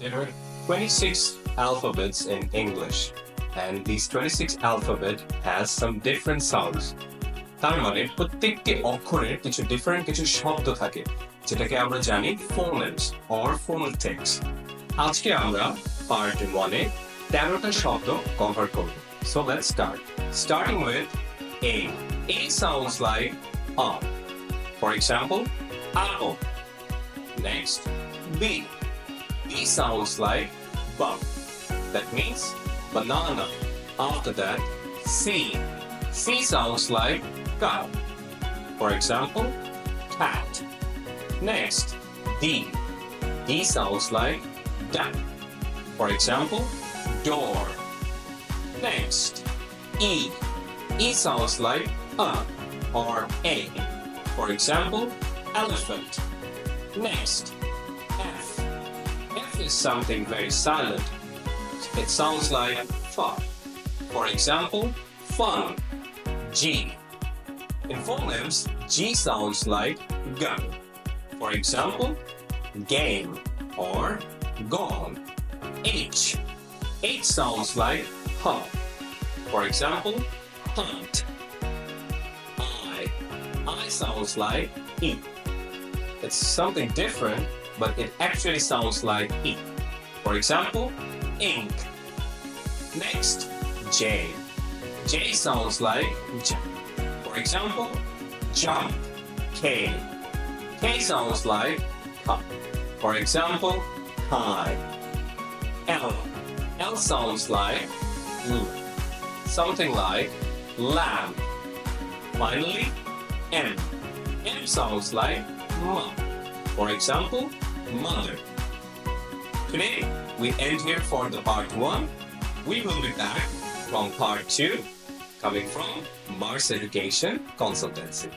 There are 26 alphabets in English, and these 26 alphabet has some different sounds. তার মানে প্রত্যেকটি অক্ষরের কিছু ডিফারেন্ট কিছু শব্দ থাকে, যেটাকে আমরা জানি ফোনেমস অর ফোনেটিক্স। আজকে আমরা পার্ট 1 এ 13টা শব্দ কভার করব। So let's start. Starting with A. A sounds like A. For example, apple. Next, B. B sounds like B. That means banana. After that, C. C sounds like cow. For example, cat. Next, D. D sounds like duck. For example, door. Next, E. E sounds like A or A. For example, elephant. Next, F. F is something very silent. It sounds like F. For example, fun. G. In phonemes, G sounds like gun. For example, game or gone. H. H sounds like H. For example, hunt. I. I sounds like E. It's something different, but it actually sounds like E. For example, ink. Next, J. J sounds like J. For example, jump. K. K sounds like K. For example, high. L. L sounds like L. Something like lamb. Finally, M. M sounds like mom. For example, mother. Today, we end here for the part 1. We will be back from part 2, coming from Mars Education Consultancy.